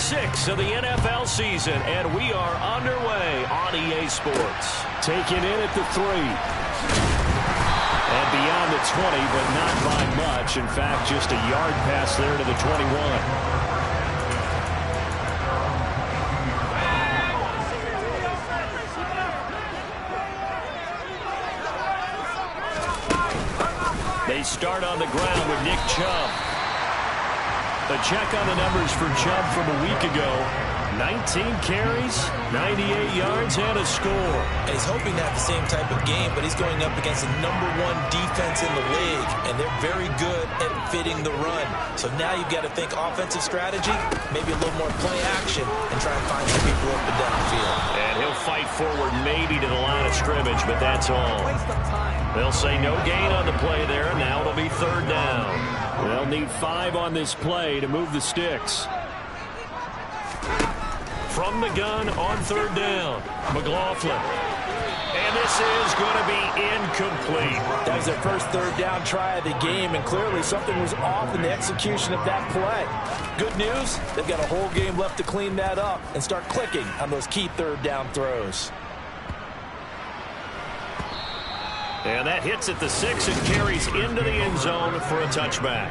6 of the NFL season, and we are underway on EA Sports. Taken in at the 3. And beyond the 20, but not by much. In fact, just a yard pass there to the 21. They start on the ground with Nick Chubb. A check on the numbers for Chubb from a week ago. 19 carries, 98 yards, and a score. And he's hoping to have the same type of game, but he's going up against the #1 defense in the league, and they're very good at fitting the run. So now you've got to think offensive strategy, maybe a little more play action, and try and find some people up and down the field. And he'll fight forward maybe to the line of scrimmage, but that's all. They'll say no gain on the play there, and now it'll be 3rd down. They'll need 5 on this play to move the sticks. From the gun on 3rd down, McLaughlin. And this is going to be incomplete. That was their first 3rd down try of the game, and clearly something was off in the execution of that play. Good news, they've got a whole game left to clean that up and start clicking on those key 3rd down throws. And that hits at the 6 and carries into the end zone for a touchback.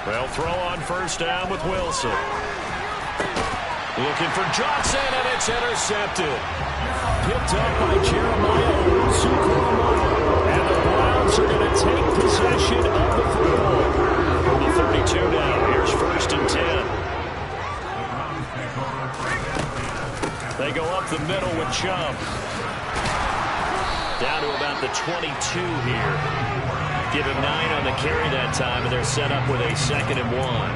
They'll throw on 1st down with Wilson. Looking for Johnson, and it's intercepted. Picked up by Jeremiah. And the Browns are going to take possession of the football. From the 32 now, here's 1st and 10. They go up the middle with Chubb. Down to about the 22 here. Give him 9 on the carry that time, and they're set up with a 2nd and 1.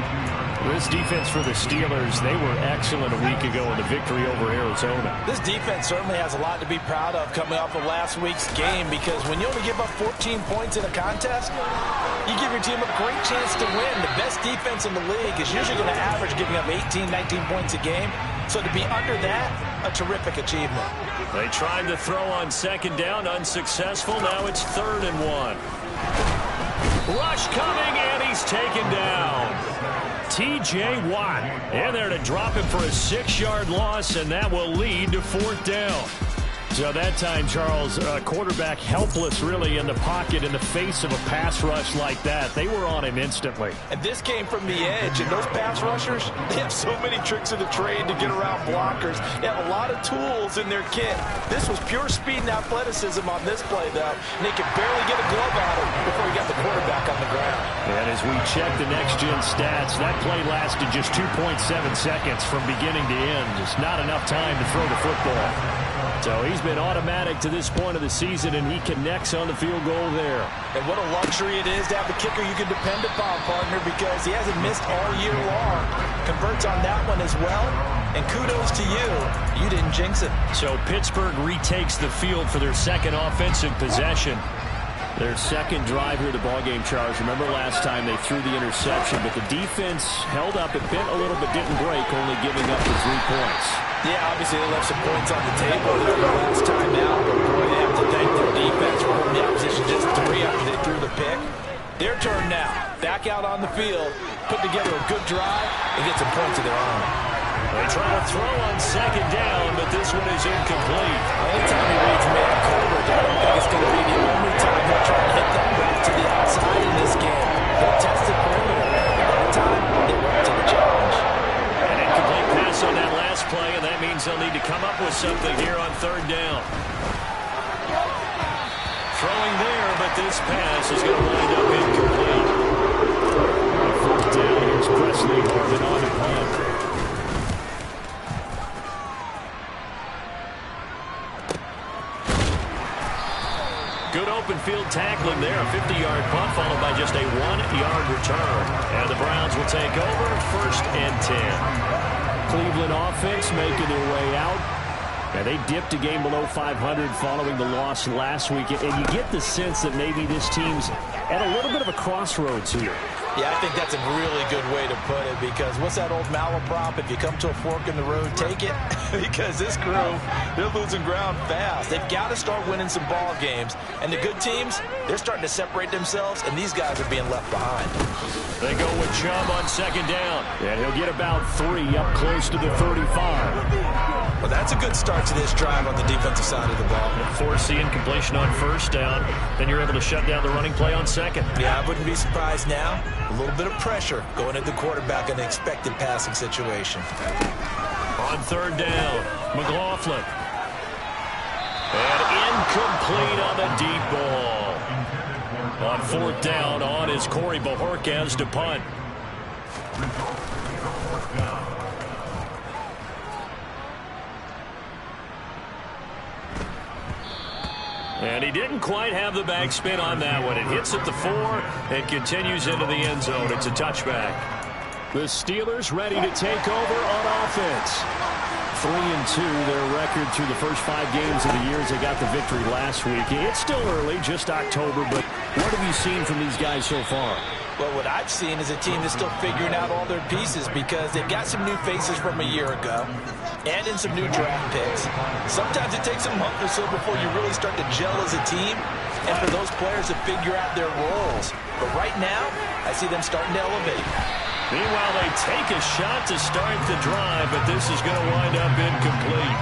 This defense for the Steelers, they were excellent a week ago in the victory over Arizona. This defense certainly has a lot to be proud of coming off of last week's game, because when you only give up 14 points in a contest, you give your team a great chance to win. The best defense in the league is usually going to average giving up 18, 19 points a game. So to be under that, a terrific achievement. They tried to throw on 2nd down, unsuccessful. Now it's 3rd and 1. Rush coming, and he's taken down. T.J. Watt in there to drop him for a 6-yard loss, and that will lead to 4th down. So that time, Charles, quarterback helpless really in the pocket in the face of a pass rush like that. They were on him instantly. And this came from the edge, and those pass rushers, they have so many tricks of the trade to get around blockers. They have a lot of tools in their kit. This was pure speed and athleticism on this play, though, and they could barely get a glove on him before he got the quarterback on the ground. And as we check the next-gen stats, that play lasted just 2.7 seconds from beginning to end. Just not enough time to throw the football. So he's been automatic to this point of the season, and he connects on the field goal there. And what a luxury it is to have a kicker you can depend upon, partner, because he hasn't missed all year long. Converts on that one as well, and kudos to you. You didn't jinx it. So Pittsburgh retakes the field for their 2nd offensive possession. Their 2nd drive here of the ballgame, Charles. Remember last time they threw the interception, but the defense held up. It bent a little but didn't break, only giving up the 3 points. Yeah, obviously they left some points on the table there the last time out, but boy, they have to thank their defense for holding the opposition just 3 after they threw the pick. Their turn now. Back out on the field, put together a good drive, and get some points of their own. They try to throw on 2nd down, but this one is incomplete. Anytime he reads man coverage, I don't think it's going to be the only time they'll try to hit that back to the outside in this game. They'll test the perimeter. That time, they went to the challenge. An incomplete pass on that last play, and that means they'll need to come up with something here on 3rd down. Throwing there, but this pass is going to wind up incomplete. 4th down, here's Presley Harvin on the punt. Good open field tackling there. A 50-yard punt followed by just a 1-yard return. And the Browns will take over 1st and 10. Cleveland offense making their way out. Yeah, they dipped a game below 500 following the loss last week, and you get the sense that maybe this team's at a little bit of a crossroads here. Yeah, I think that's a really good way to put it, because what's that old malaprop? If you come to a fork in the road, take it. Because this crew, they're losing ground fast. They've got to start winning some ball games. And the good teams, they're starting to separate themselves, and these guys are being left behind. They go with Chubb on second down. And he'll get about 3 up close to the 35. Well, that's a good start to this drive on the defensive side of the ball. Force the incompletion on first down. Then you're able to shut down the running play on second. Yeah, I wouldn't be surprised now. A little bit of pressure going at the quarterback in an expected passing situation. On third down, McLaughlin. And incomplete on the deep ball. On fourth down, on is Corey Bojorquez to punt. And he didn't quite have the backspin on that one. It hits at the 4 and continues into the end zone. It's a touchback. The Steelers ready to take over on offense. 3-2, their record through the first 5 games of the year as they got the victory last week. It's still early, just October, but what have you seen from these guys so far? Well, what I've seen is a team that's still figuring out all their pieces, because they've got some new faces from a year ago and in some new draft picks. Sometimes it takes a month or so before you really start to gel as a team and for those players to figure out their roles. But right now, I see them starting to elevate. Meanwhile, they take a shot to start the drive, but this is going to wind up incomplete.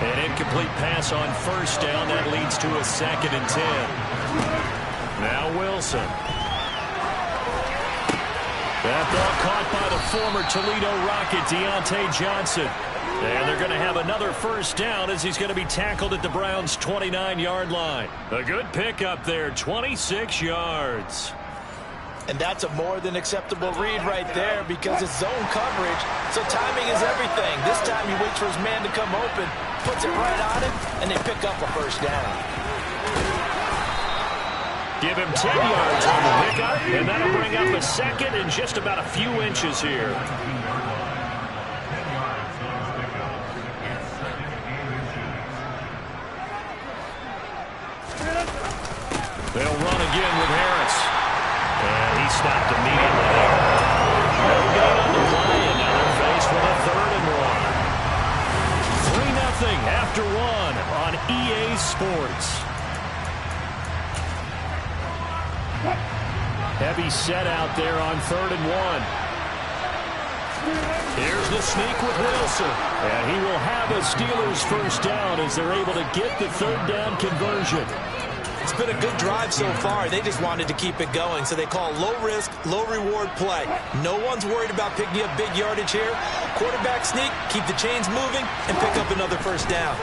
An incomplete pass on first down. That leads to a 2nd and 10. Now Wilson. That ball caught by the former Toledo Rocket, Deontay Johnson. And they're going to have another first down as he's going to be tackled at the Browns' 29-yard line. A good pickup there, 26 yards. And that's a more than acceptable read right there, because it's zone coverage, so timing is everything. This time he waits for his man to come open, puts it right on him, and they pick up a first down. Give him 10 yards on the pickup, and that'll bring up a 2nd and just about a few inches here. They'll run again with Harris. And he stopped immediately there. No gain on the play, and now they're faced with a 3rd and 1. 3-0 after 1 on EA Sports. Heavy set out there on 3rd and 1. Here's the sneak with Wilson. And he will have a Steelers first down as they're able to get the 3rd down conversion. It's been a good drive so far. They just wanted to keep it going, so they call low-risk, low-reward play. No one's worried about picking up big yardage here. Quarterback sneak, keep the chains moving, and pick up another first down.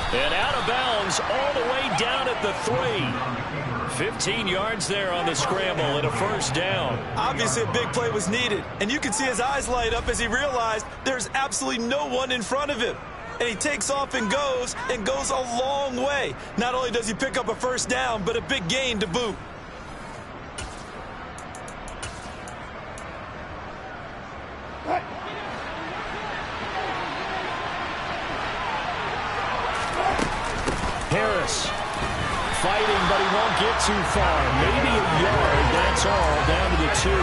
And out of bounds all the way down at the 3. 15 yards there on the scramble and a first down. Obviously a big play was needed, and you can see his eyes light up as he realized there's absolutely no one in front of him. And he takes off and goes a long way. Not only does he pick up a first down, but a big gain to boot. Harris fighting, but he won't get too far. Maybe a yard, that's all, down to the 2.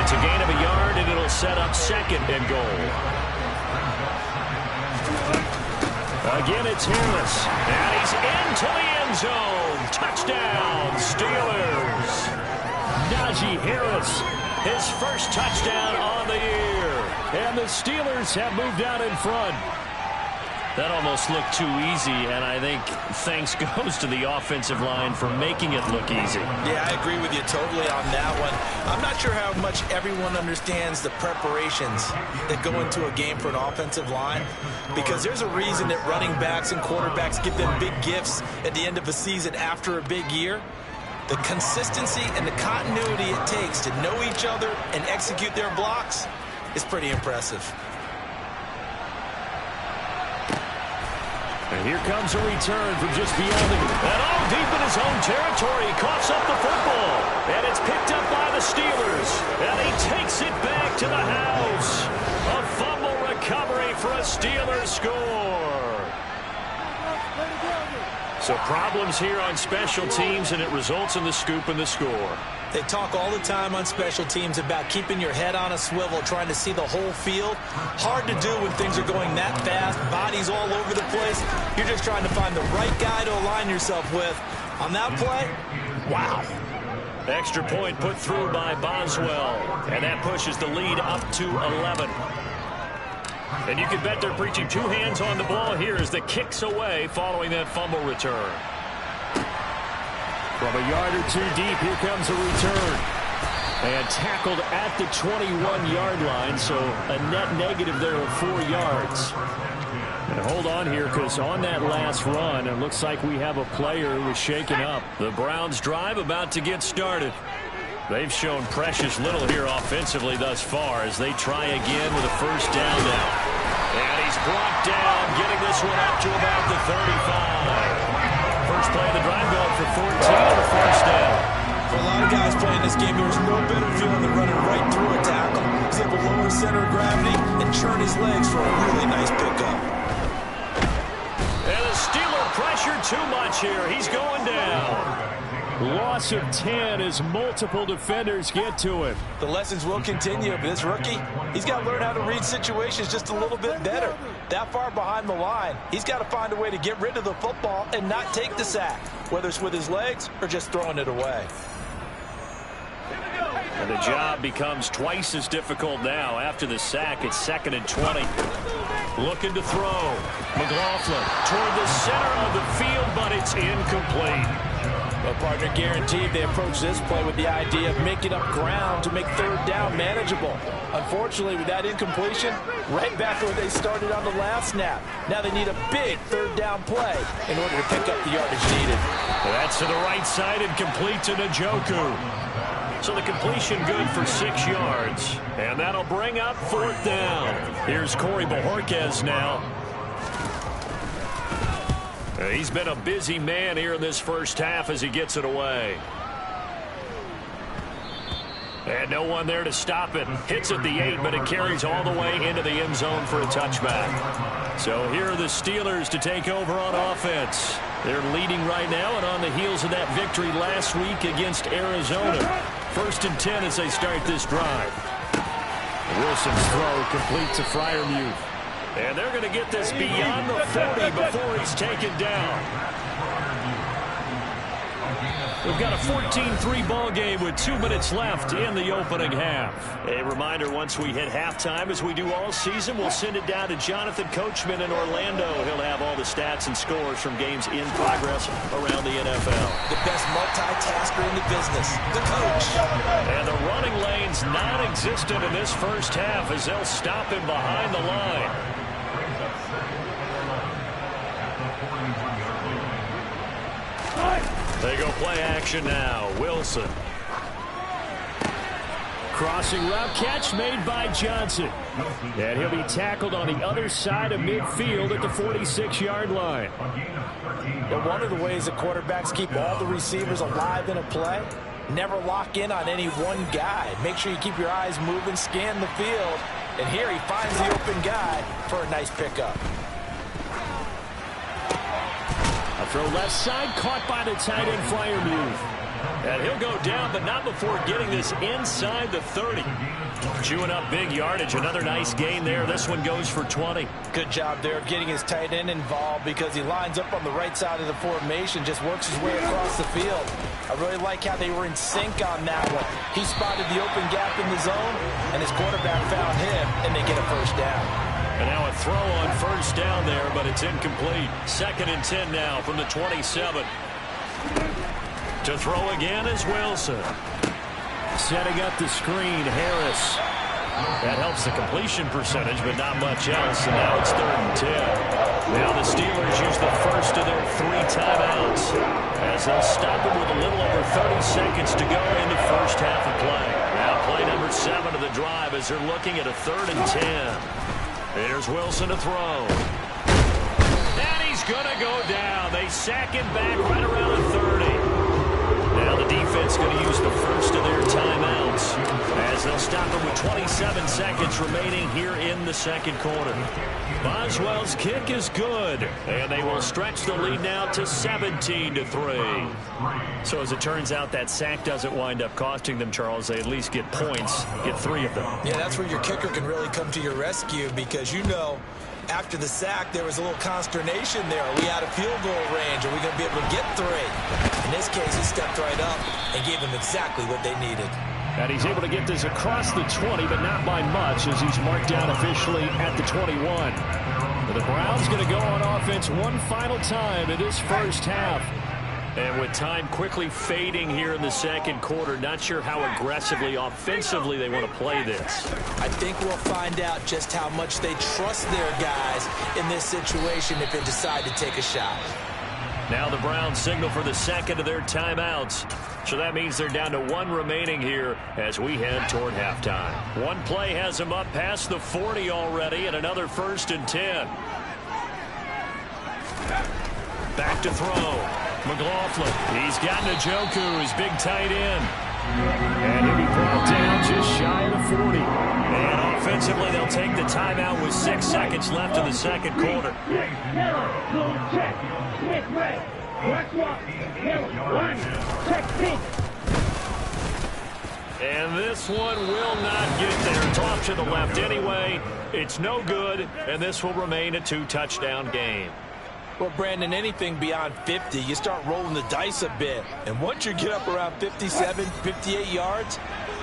It's a gain of a yard, and it'll set up 2nd and goal. Again, it's Harris, and he's into the end zone. Touchdown, Steelers. Najee Harris, his first touchdown on the year. And the Steelers have moved out in front. That almost looked too easy, and I think thanks goes to the offensive line for making it look easy. Yeah, I agree with you totally on that one. I'm not sure how much everyone understands the preparations that go into a game for an offensive line, because there's a reason that running backs and quarterbacks give them big gifts at the end of a season after a big year. The consistency and the continuity it takes to know each other and execute their blocks is pretty impressive. And Here comes a return from just beyond the... And all deep in his own territory. He coughs up the football. And it's picked up by the Steelers. And he takes it back to the house. A fumble recovery for a Steelers score. So problems here on special teams, and it results in the scoop and the score. They talk all the time on special teams about keeping your head on a swivel, trying to see the whole field. Hard to do when things are going that fast, bodies all over the place. You're just trying to find the right guy to align yourself with. On that play, wow. Extra point put through by Boswell, and that pushes the lead up to 11. And you can bet they're preaching two hands on the ball here as the kick's away following that fumble return. From a yard or two deep, here comes a return. And tackled at the 21-yard line, so a net negative there of 4 yards. And hold on here, because on that last run, it looks like we have a player who was shaken up. The Browns' drive about to get started. They've shown precious little here offensively thus far as they try again with a first down now. And he's brought down, getting this one up to about the 35. First play of the drive going for 14 on the first down. For a lot of guys playing this game, there was no better feeling than running right through a tackle. He's able to lower center of gravity and churn his legs for a really nice pickup. And the Steeler pressure too much here. He's going down. Loss of 10 as multiple defenders get to him. The lessons will continue, but this rookie, he's got to learn how to read situations just a little bit better. That far behind the line, he's got to find a way to get rid of the football and not take the sack, whether it's with his legs or just throwing it away. And the job becomes twice as difficult now after the sack. It's 2nd and 20. Looking to throw. McLaughlin toward the center of the field, but it's incomplete. Well, partner, guaranteed they approach this play with the idea of making up ground to make third down manageable. Unfortunately, with that incompletion, right back where they started on the last snap. Now they need a big third down play in order to pick up the yardage needed. That's to the right side and complete to Njoku. So the completion good for 6 yards. And that'll bring up 4th down. Here's Corey Bojorquez now. He's been a busy man here in this first half as he gets it away. And no one there to stop it. Hits at the 8, but it carries all the way into the end zone for a touchback. So here are the Steelers to take over on offense. They're leading right now and on the heels of that victory last week against Arizona. 1st and 10 as they start this drive. Wilson's throw complete to Freiermuth. And they're going to get this beyond the 40 before he's taken down. We've got a 14-3 ball game with 2 minutes left in the opening half. A reminder, once we hit halftime, as we do all season, we'll send it down to Jonathan Coachman in Orlando. He'll have all the stats and scores from games in progress around the NFL. The best multitasker in the business, the coach. And the running lane's non-existent in this first half as they'll stop him behind the line. They go play action now. Wilson. Crossing route catch made by Johnson. And he'll be tackled on the other side of midfield at the 46-yard line. But one of the ways that quarterbacks keep all the receivers alive in a play, never lock in on any one guy. Make sure you keep your eyes moving, scan the field. And here he finds the open guy for a nice pickup. A throw left side, caught by the tight end, Freiermuth. And he'll go down, but not before getting this inside the 30. Chewing up big yardage. Another nice gain there. This one goes for 20. Good job there of getting his tight end involved because he lines up on the right side of the formation, just works his way across the field. I really like how they were in sync on that one. He spotted the open gap in the zone, and his quarterback found him, and they get a first down. And now a throw on first down there, but it's incomplete. 2nd and 10 now from the 27. To throw again is Wilson. Setting up the screen, Harris. That helps the completion percentage, but not much else. And now it's 3rd and 10. Now the Steelers use the first of their 3 timeouts as they'll stop them with a little over 30 seconds to go in the first half of play. Now play number 7 of the drive as they're looking at a 3rd and 10. Here's Wilson to throw. And he's going to go down. They sack him back right around the 30. Now the defense going to use the first of their timeouts as they'll stop him with 27 seconds remaining here in the second quarter. Boswell's kick is good, and they will stretch the lead now to 17-3. So as it turns out, that sack doesn't wind up costing them, Charles. They at least get points, get 3 of them. Yeah, that's where your kicker can really come to your rescue because, you know, after the sack, there was a little consternation there. Are we out of field goal range? Are we going to be able to get 3? In this case, he stepped right up and gave them exactly what they needed. And he's able to get this across the 20, but not by much as he's marked down officially at the 21. But the Browns going to go on offense one final time in this first half. And with time quickly fading here in the second quarter, not sure how aggressively, offensively they want to play this. I think we'll find out just how much they trust their guys in this situation if they decide to take a shot. Now the Browns signal for the second of their timeouts. So that means they're down to 1 remaining here as we head toward halftime. One play has them up past the 40 already, and another 1st and 10. Back to throw. McLaughlin. He's got Njoku, his big tight end. And he'll be brought down just shy of the 40. And offensively, they'll take the timeout with 6 seconds left in the second quarter. And this one will not get there. It's off to the left anyway. It's no good, and this will remain a 2-touchdown game. Well, Brandon, anything beyond 50, you start rolling the dice a bit. And once you get up around 57, 58 yards,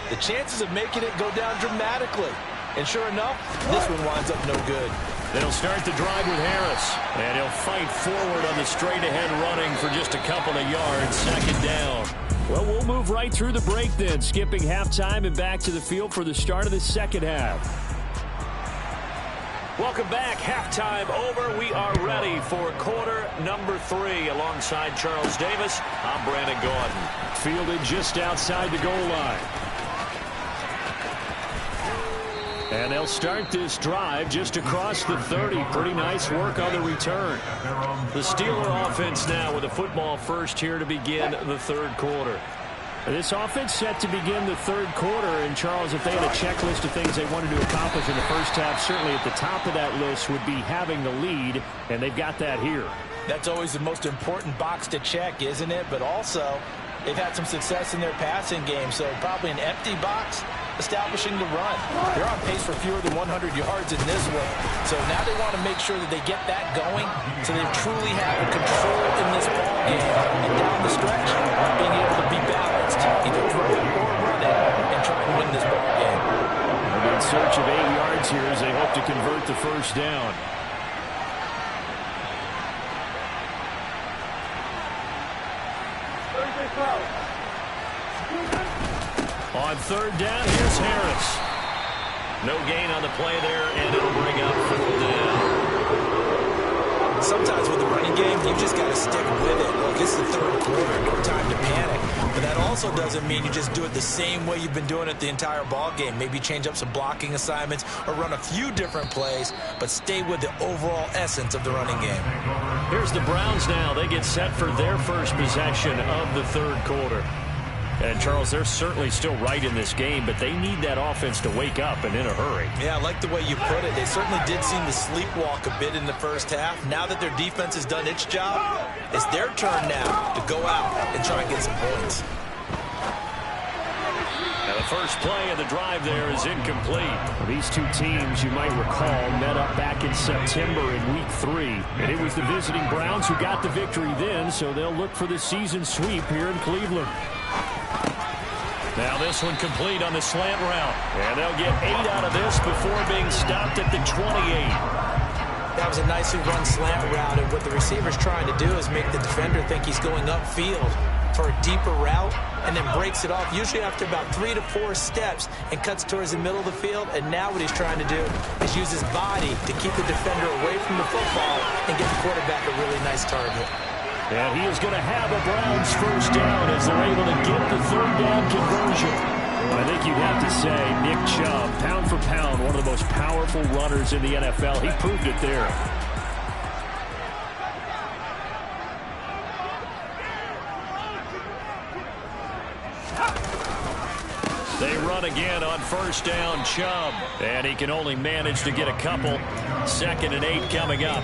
the chances of making it go down dramatically. And sure enough, this one winds up no good. They'll start the drive with Harris. And he'll fight forward on the straight-ahead running for just a couple of yards. Second down. Well, we'll move right through the break then, skipping halftime and back to the field for the start of the second half. Welcome back. Halftime over. We are ready for quarter number 3. Alongside Charles Davis, I'm Brandon Gordon. Fielded just outside the goal line. And they'll start this drive just across the 30. Pretty nice work on the return. The Steeler offense now with a football first here to begin the third quarter. This offense set to begin the third quarter. And, Charles, if they had a checklist of things they wanted to accomplish in the first half, certainly at the top of that list would be having the lead, and they've got that here. That's always the most important box to check, isn't it? But also, they've had some success in their passing game, so probably an empty box establishing the run. They're on pace for fewer than 100 yards in this one. So now they want to make sure that they get that going so they truly have control in this ball game. And down the stretch, being able to be balanced, either throw it or run it, and try and win this ball game. They're in search of 8 yards here as they hope to convert the first down. On third down, here's Harris. No gain on the play there, and it'll bring up 4th down. Sometimes with the running game, you just got to stick with it. Look, it's the third quarter, no time to panic. But that also doesn't mean you just do it the same way you've been doing it the entire ball game. Maybe change up some blocking assignments or run a few different plays, but stay with the overall essence of the running game. Here's the Browns now. They get set for their first possession of the third quarter. And, Charles, they're certainly still right in this game, but they need that offense to wake up and in a hurry. Yeah, I like the way you put it. They certainly did seem to sleepwalk a bit in the first half. Now that their defense has done its job, it's their turn now to go out and try and get some points. Now the first play of the drive there is incomplete. Well, these two teams, you might recall, met up back in September in Week 3. And it was the visiting Browns who got the victory then, so they'll look for the season sweep here in Cleveland. Now this one complete on the slant route. And they'll get 8 out of this before being stopped at the 28. That was a nicely run slant route, and what the receiver's trying to do is make the defender think he's going upfield for a deeper route and then breaks it off, usually after about 3 to 4 steps, and cuts towards the middle of the field. And now what he's trying to do is use his body to keep the defender away from the football and get the quarterback a really nice target. And he is going to have a Browns first down as they're able to get the third down conversion. I think you'd have to say Nick Chubb, pound for pound, one of the most powerful runners in the NFL. He proved it there. run again on first down, Chubb. And he can only manage to get a couple. 2nd and 8 coming up.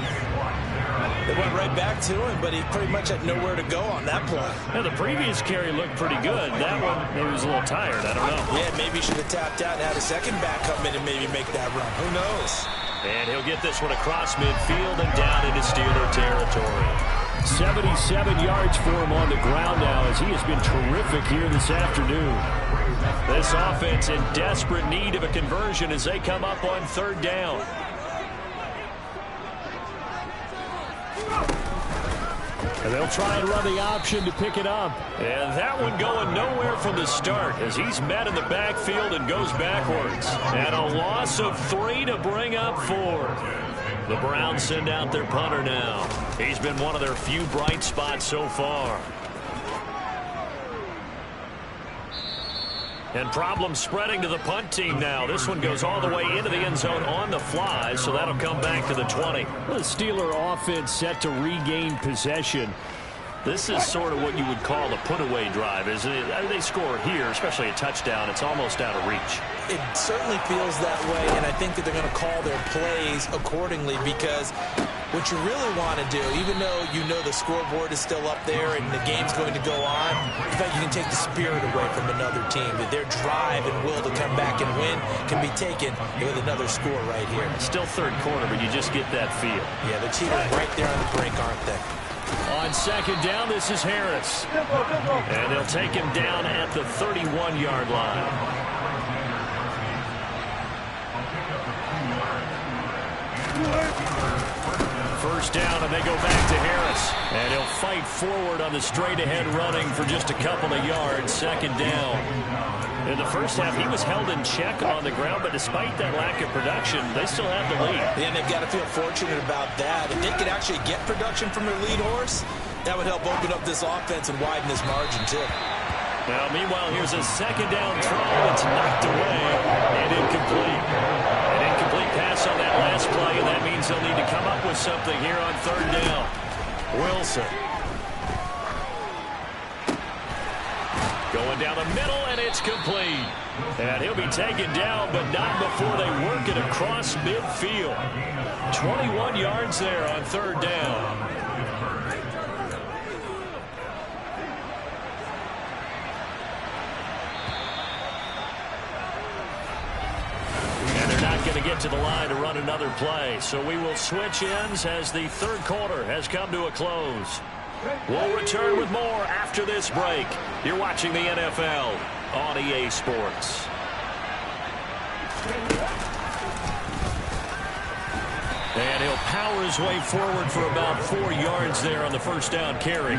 They went right back to him, but he pretty much had nowhere to go on that play. Now, the previous carry looked pretty good. That one, maybe was a little tired. I don't know. Yeah, maybe he should have tapped out and had a second back come in and maybe make that run. Who knows? And he'll get this one across midfield and down into Steeler territory. 77 yards for him on the ground now as he has been terrific here this afternoon. This offense in desperate need of a conversion as they come up on 3rd down. And they'll try and run the option to pick it up. And that one going nowhere from the start as he's met in the backfield and goes backwards. And a loss of 3 to bring up 4th. The Browns send out their punter now. He's been one of their few bright spots so far. And problems spreading to the punt team now. This one goes all the way into the end zone on the fly, so that'll come back to the 20. The Steeler offense set to regain possession. This is sort of what you would call a put-away drive, isn't it? I mean, they score here, especially a touchdown. It's almost out of reach. It certainly feels that way, and I think that they're going to call their plays accordingly because what you really want to do, even though you know the scoreboard is still up there and the game's going to go on, in fact, you can take the spirit away from another team. That their drive and will to come back and win can be taken with another score right here. Still 3rd quarter, but you just get that feel. Yeah, they're teetering right there on the brink, aren't they? On 2nd down, this is Harris. And they'll take him down at the 31-yard line. First down, and they go back to Harris. And he'll fight forward on the straight-ahead running for just a couple of yards. 2nd down. In the first half, he was held in check on the ground, but despite that lack of production, they still have the lead. And they've got to feel fortunate about that. If they could actually get production from their lead horse, that would help open up this offense and widen this margin, too. Now, meanwhile, here's a 2nd down throw. It's knocked away and incomplete. An incomplete pass on that last play, and that means they'll need to come up with something here on 3rd down. Wilson. Going down the middle, and it's complete. And he'll be taken down, but not before they work it across midfield. 21 yards there on 3rd down. And they're not going to get to the line to run another play. So we will switch ends as the 3rd quarter has come to a close. We'll return with more after this break. You're watching the NFL on EA Sports. And he'll power his way forward for about 4 yards there on the first down carry.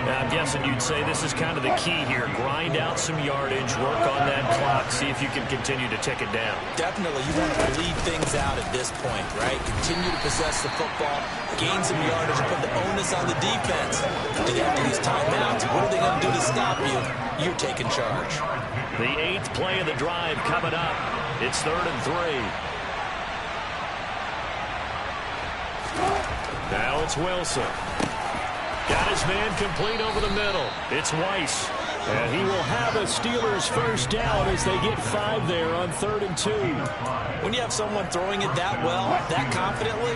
Now, I'm guessing you'd say this is kind of the key here. Grind out some yardage, work on that clock, see if you can continue to tick it down. Definitely. You want to lead things out at this point, right? Continue to possess the football, gain some yardage, and put the onus on the defense. After these timeouts, what are they going to do to stop you? You're taking charge. The 8th play of the drive coming up. It's 3rd and 3. Now it's Wilson. Got his man complete over the middle. It's Weiss. And he will have a Steelers first down as they get 5 there on 3rd and 2. When you have someone throwing it that well, that confidently,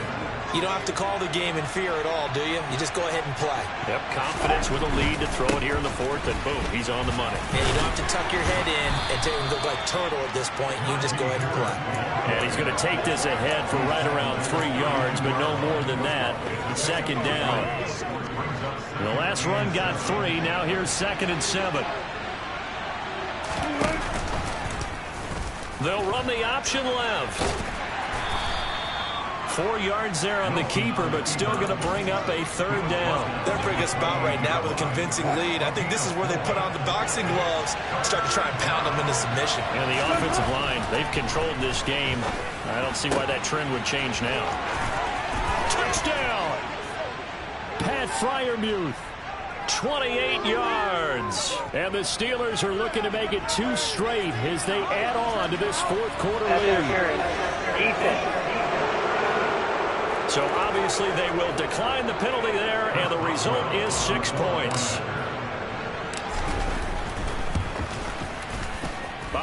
you don't have to call the game in fear at all, do you? You just go ahead and play. Yep, confidence with a lead to throw it here in the 4th, and boom, he's on the money. And you don't have to tuck your head in and look like turtle at this point. You just go ahead and play. And he's going to take this ahead for right around 3 yards, but no more than that. 2nd down. And the last run got 3. Now here's 2nd and 7. They'll run the option left. 4 yards there on the keeper, but still going to bring up a 3rd down. They're in a pretty good spot right now with a convincing lead. I think this is where they put on the boxing gloves, start to try and pound them into submission. And the offensive line, they've controlled this game. I don't see why that trend would change now. Touchdown! Pat Freiermuth. 28 yards. And the Steelers are looking to make it 2 straight as they add on to this 4th quarter lead. So obviously they will decline the penalty there, and the result is 6 points.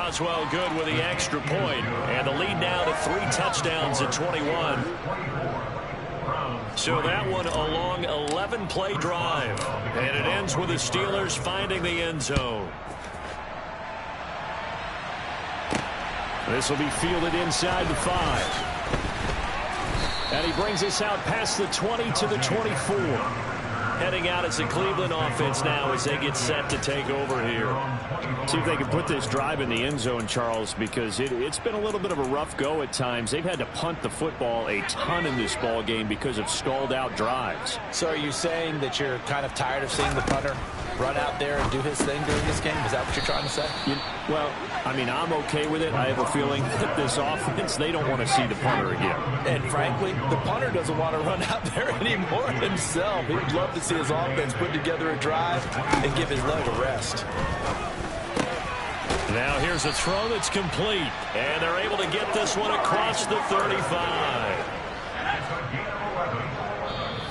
Boswell good with the extra point, and the lead now to 3 touchdowns at 21. So that one a long 11-play drive, and it ends with the Steelers finding the end zone. This will be fielded inside the 5. And he brings us out past the 20 to the 24. Heading out as the Cleveland offense now as they get set to take over here. See if they can put this drive in the end zone, Charles, because it's been a little bit of a rough go at times. They've had to punt the football a ton in this ball game because of stalled out drives. So are you saying that you're kind of tired of seeing the punter run out there and do his thing during this game? Is that what you're trying to say? Well, I mean, I'm okay with it. I have a feeling that this offense, they don't want to see the punter again. And frankly, the punter doesn't want to run out there anymore himself. He would love to see his offense put together a drive and give his leg a rest. Now here's a throw that's complete, and they're able to get this one across the 35.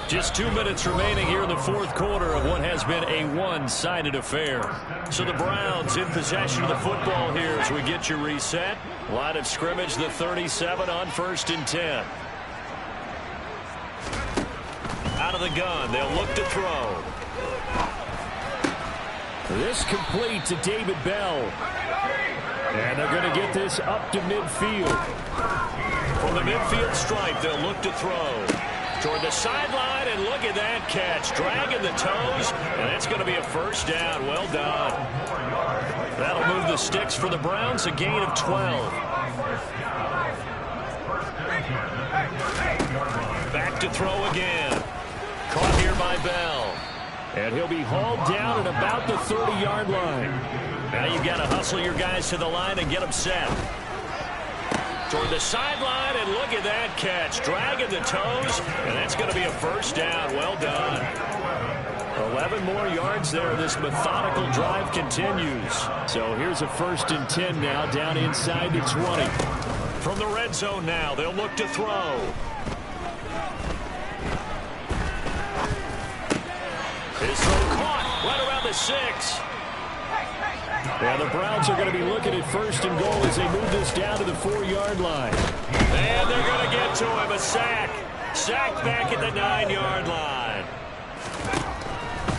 Just 2 minutes remaining here in the fourth quarter of what has been a one-sided affair. So the Browns in possession of the football here as we get you reset. Line of scrimmage, the 37 on 1st and 10. Out of the gun, they'll look to throw. This complete to David Bell. And they're going to get this up to midfield. From the midfield stripe, they'll look to throw. Toward the sideline, and look at that catch. Dragging the toes, and that's going to be a first down. Well done. That'll move the sticks for the Browns, a gain of 12. Back to throw again. Caught here by Bell. And he'll be hauled down at about the 30-yard line. Now you've got to hustle your guys to the line and get them set. Toward the sideline, and look at that catch. Dragging the toes, and that's going to be a first down. Well done. 11 more yards there. This methodical drive continues. So here's a 1st and 10 now, down inside the 20. From the red zone now, they'll look to throw. His throw caught right around the 6. Yeah, the Browns are going to be looking at 1st and goal as they move this down to the 4-yard line. And they're going to get to him. A sack. Sack back at the 9-yard line.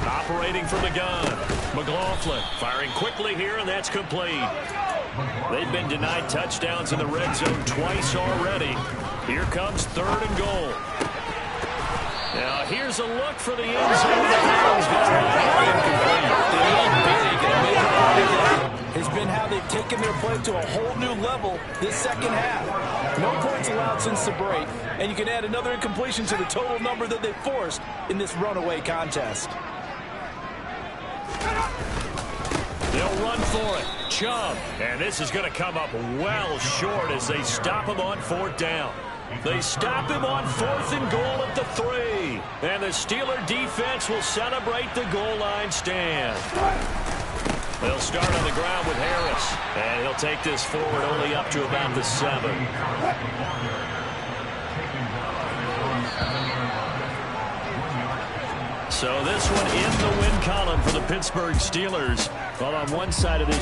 Operating from the gun. McLaughlin firing quickly here, and that's complete. They've been denied touchdowns in the red zone twice already. Here comes 3rd and goal. Now here's a look for the end zone. Has been how they've taken their play to a whole new level this second half. No points allowed since the break, and you can add another incompletion to the total number that they forced in this runaway contest. They'll run for it. Chubb. And this is going to come up well short as they stop him on 4th down. They stop him on 4th and goal at the 3. And the Steeler defense will celebrate the goal line stand. They'll start on the ground with Harris. And he'll take this forward only up to about the 7. So this one in the win column for the Pittsburgh Steelers. Well, on one side of this